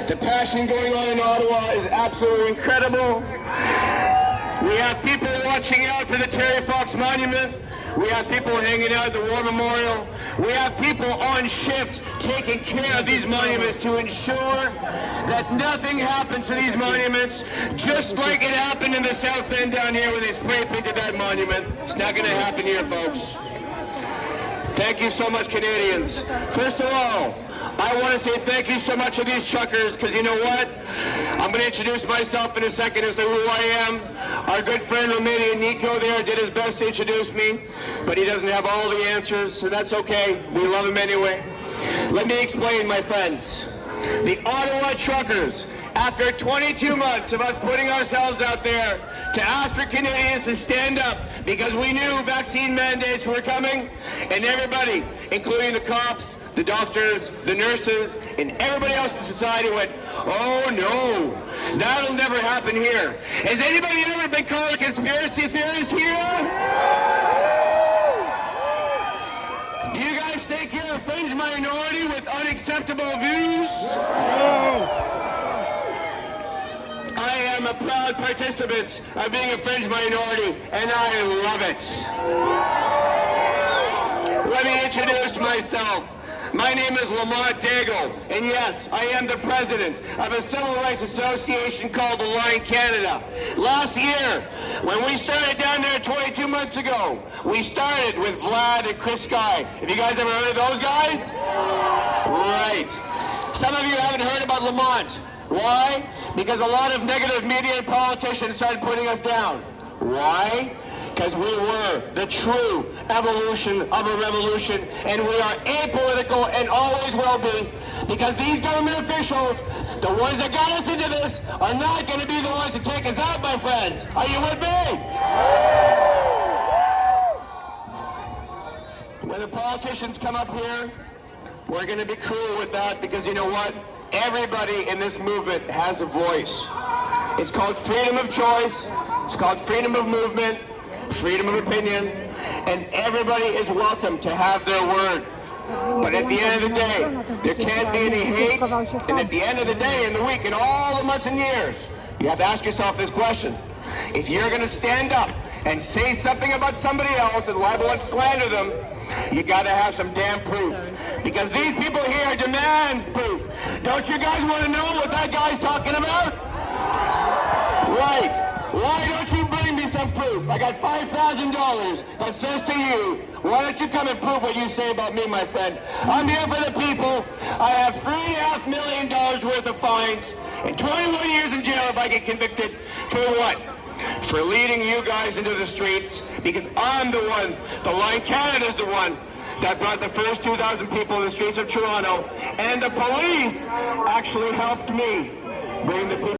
The passion going on in Ottawa is absolutely incredible. We have people watching out for the Terry Fox Monument. We have people hanging out at the War Memorial. We have people on shift taking care of these monuments to ensure that nothing happens to these monuments, just like it happened in the South End down here when they spray painted that monument. It's not going to happen here, folks. Thank you so much, Canadians. First of all, I want to say thank you so much to these truckers, because you know what? I'm going to introduce myself in a second as to who I am. Our good friend Romanian Nico there did his best to introduce me, but he doesn't have all the answers, so that's okay. We love him anyway. Let me explain, my friends. The Ottawa truckers, after 22 months of us putting ourselves out there to ask for Canadians to stand up because we knew vaccine mandates were coming, and everybody, including the cops, the doctors, the nurses, and everybody else in society went, oh no, that'll never happen here. Has anybody ever been called a conspiracy theorist here? Do you guys think you're a fringe minority with unacceptable views? I am a proud participant of being a fringe minority, and I love it. Let me introduce myself. My name is Lamont Daigle, and yes, I am the president of a civil rights association called the Line Canada. Last year, when we started down there 22 months ago, we started with Vlad and Chris Sky. Have you guys ever heard of those guys? Right. Some of you haven't heard about Lamont. Why? Because a lot of negative media and politicians started putting us down. Why? Because we were the true evolution of a revolution, and we are apolitical and always will be, because these government officials, the ones that got us into this, are not going to be the ones to take us out, my friends. Are you with me? When the politicians come up here, we're going to be cool with that, because you know what? Everybody in this movement has a voice. It's called freedom of choice. It's called freedom of movement, freedom of opinion, and everybody is welcome to have their word. But at the end of the day, there can't be any hate, and at the end of the day, in the week, in all the months and years, you have to ask yourself this question. If you're going to stand up and say something about somebody else and libel and slander them, you got to have some damn proof. Because these people here demand proof. Don't you guys want to know what that guy's talking about? Right. Why don't you bring me some proof? I got $5,000 that says to you, why don't you come and prove what you say about me, my friend? I'm here for the people. I have $3.5 million worth of fines and 21 years in jail if I get convicted. For what? For leading you guys into the streets, because I'm the one, the Line Canada's the one, that brought the first 2,000 people in the streets of Toronto, and the police actually helped me bring the people.